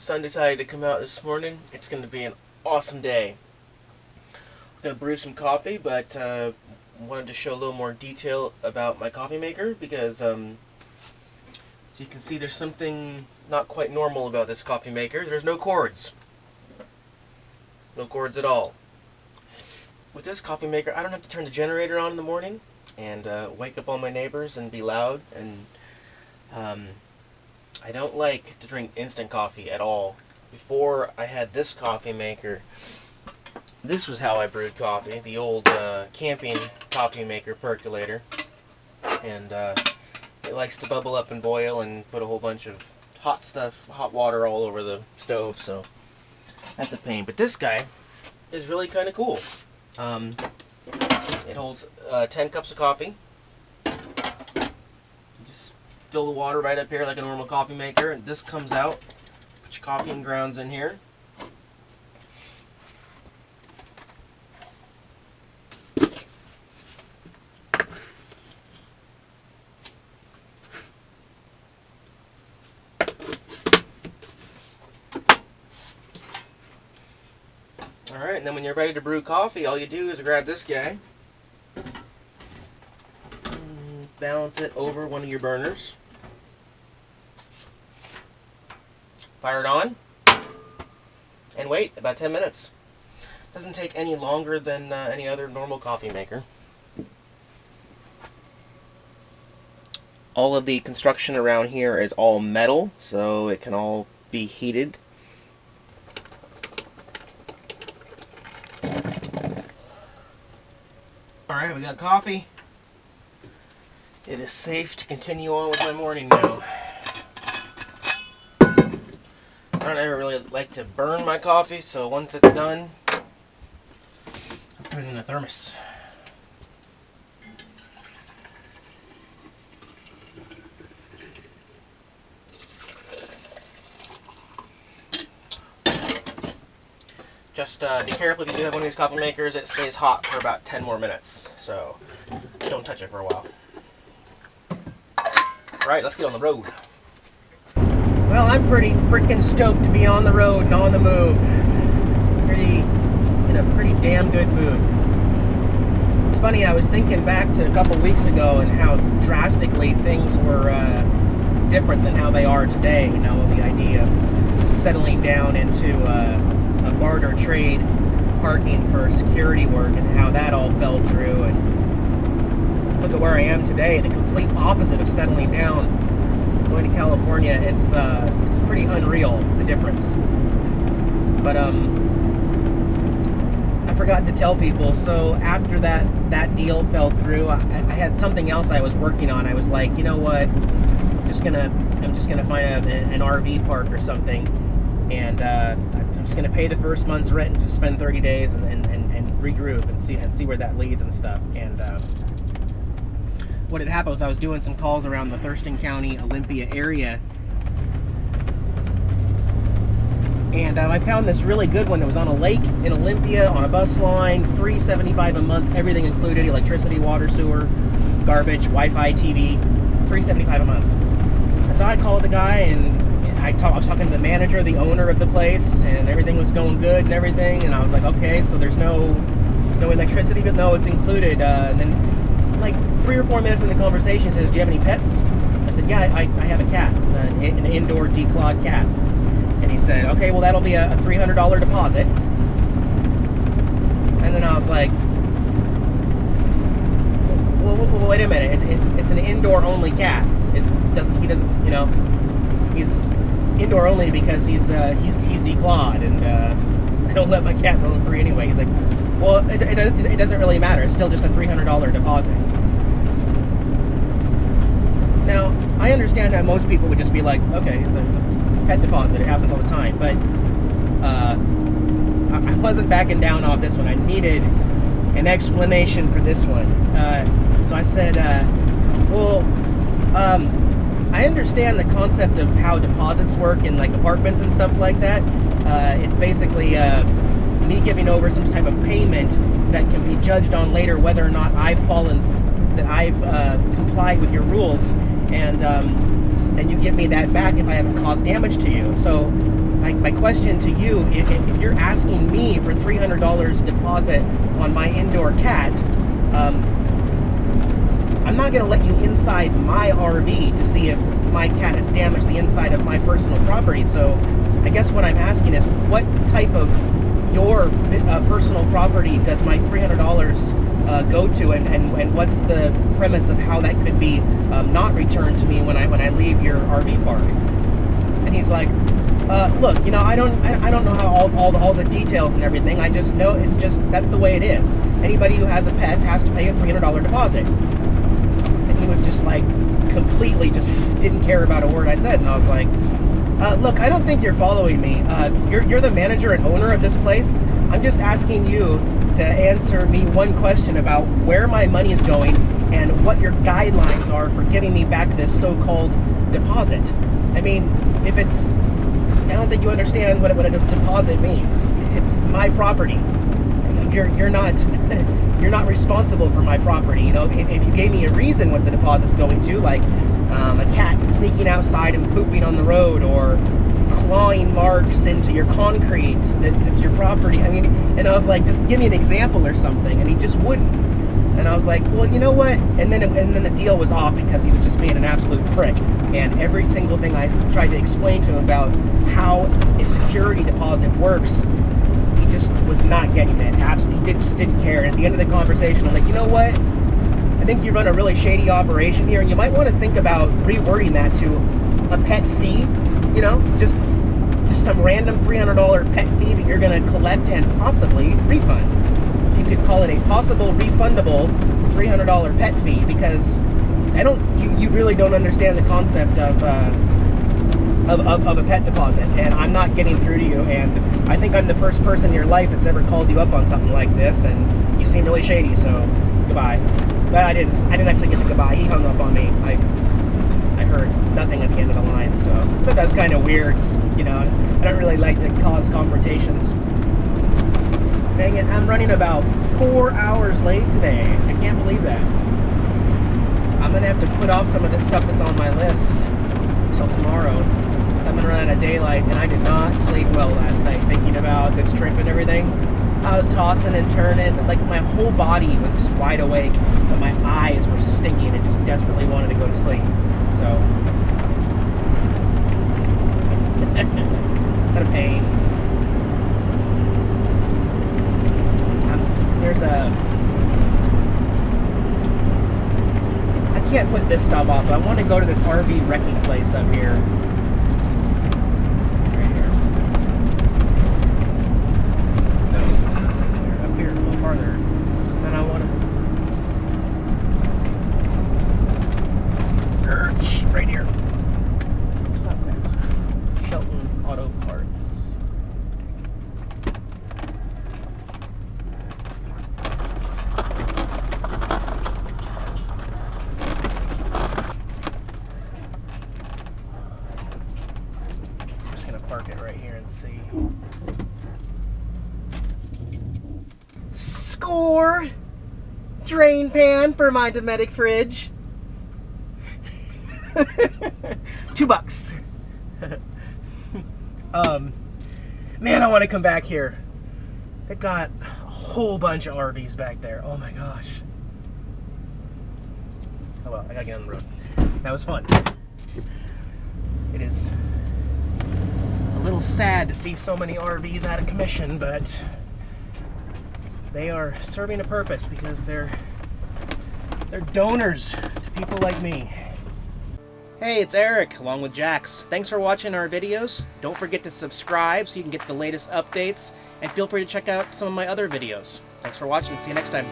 sun decided to come out this morning. It's going to be an awesome day. I'm going to brew some coffee, but wanted to show a little more detail about my coffee maker because as you can see, there's something not quite normal about this coffee maker. There's no cords. No cords at all. With this coffee maker, I don't have to turn the generator on in the morning and wake up all my neighbors and be loud. And I don't like to drink instant coffee at all. Before I had this coffee maker, this was how I brewed coffee. The old camping coffee maker percolator. And it likes to bubble up and boil and put a whole bunch of hot stuff, hot water all over the stove, so that's a pain. But this guy is really kind of cool. It holds 10 cups of coffee. Just fill the water right up here like a normal coffee maker, and this comes out. Put your coffee and grounds in here. Alright, and then when you're ready to brew coffee, all you do is grab this guy, balance it over one of your burners, fire it on, and wait about 10 minutes. Doesn't take any longer than any other normal coffee maker. All of the construction around here is all metal, so it can all be heated. Alright, we got coffee. It is safe to continue on with my morning now. I don't ever really like to burn my coffee, so once it's done, I put it in a thermos. Just be careful if you do have one of these coffee makers, it stays hot for about 10 more minutes, so don't touch it for a while. Alright, let's get on the road. Well, I'm pretty freaking stoked to be on the road and on the move. In a pretty damn good mood. It's funny, I was thinking back to a couple weeks ago and how drastically things were different than how they are today. You know, the idea of settling down into a barter trade, parking for security work, and how that all fell through. And look at where I am today, the complete opposite of settling down. Going to California, it's pretty unreal, the difference. But I forgot to tell people, so after that deal fell through, I had something else I was working on. I was like, you know what, I'm just gonna find an RV park or something, and I'm just gonna pay the first month's rent and just spend 30 days and regroup and see where that leads and stuff. And what had happened was I was doing some calls around the Thurston County, Olympia area, and I found this really good one that was on a lake in Olympia, on a bus line, $375 a month, everything included, electricity, water, sewer, garbage, Wi-Fi, TV, $375 a month. And so I called the guy, and I was talking to the manager, the owner of the place, and everything was going good and everything, and I was like, okay, so there's no electricity, but no, it's included. And then like 3 or 4 minutes in the conversation, he says, do you have any pets? I said, yeah, I have a cat, an indoor declawed cat. And he said, okay, well, that'll be a $300 deposit. And then I was like, well, wait a minute, it's an indoor only cat. He doesn't, you know, he's indoor only because he's declawed, and I don't let my cat roam free anyway. He's like, well, it doesn't really matter. It's still just a $300 deposit. Now, I understand how most people would just be like, okay, it's a pet deposit. It happens all the time. But I wasn't backing down off this one. I needed an explanation for this one. So I said, I understand the concept of how deposits work in like apartments and stuff like that. It's basically me giving over some type of payment that can be judged on later whether or not I've complied with your rules, and you give me that back if I haven't caused damage to you. So my question to you, if you're asking me for $300 deposit on my indoor cat, I'm not going to let you inside my RV to see if my cat has damaged the inside of my personal property. So I guess what I'm asking is, what type of your personal property does my $300 go to, and what's the premise of how that could be not returned to me when I leave your RV park? And he's like, look, you know, I don't know how all the details and everything. I just know that's the way it is. Anybody who has a pet has to pay a $300 deposit. And he was just like completely just didn't care about a word I said. And I was like, look, I don't think you're following me. You're the manager and owner of this place. I'm just asking you to answer me one question about where my money is going and what your guidelines are for giving me back this so-called deposit. I mean, I don't think you understand what a deposit means. It's my property. You're not you're not responsible for my property. You know, if you gave me a reason what the deposit's going to, like a cat sneaking outside and pooping on the road, or clawing marks into your concrete that's your property. I mean, and I was like, just give me an example or something, and he just wouldn't. And I was like, well, you know what? And then the deal was off because he was just being an absolute prick. And every single thing I tried to explain to him about how a security deposit works, he just was not getting it. Absolutely, he just didn't care. And at the end of the conversation, I'm like, you know what? I think you run a really shady operation here, and you might want to think about rewording that to a pet fee. You know, just some random $300 pet fee that you're going to collect and possibly refund. So you could call it a possible refundable $300 pet fee, because you really don't understand the concept of a pet deposit, and I'm not getting through to you, and I think I'm the first person in your life that's ever called you up on something like this, and you seem really shady, so goodbye. But I didn't actually get the goodbye. He hung up on me. I heard nothing at the end of the line, so but that's kind of weird, you know. I don't really like to cause confrontations. Dang it, I'm running about 4 hours late today. I can't believe that. I'm gonna have to put off some of this stuff that's on my list until tomorrow. I'm gonna run out of daylight, and I did not sleep well last night thinking about this trip and everything. I was tossing and turning, like my whole body was just wide awake, but my eyes were stinging and just desperately wanted to go to sleep. So, what a pain. I can't put this stuff off, but I want to go to this RV wrecking place up here. Right here. No, up here, a little farther. And I want to... right here. What's that place? Shelton Auto Parts. Park it right here and see. Score! Drain pan for my Nomadic fridge. $2. Man, I want to come back here. They got a whole bunch of RVs back there. Oh my gosh. Oh well, I gotta get on the road. That was fun. It is a little sad to see so many RVs out of commission, but they are serving a purpose because they're donors to people like me. Hey, it's Eric, along with Jax. Thanks for watching our videos. Don't forget to subscribe so you can get the latest updates, and feel free to check out some of my other videos. Thanks for watching. See you next time.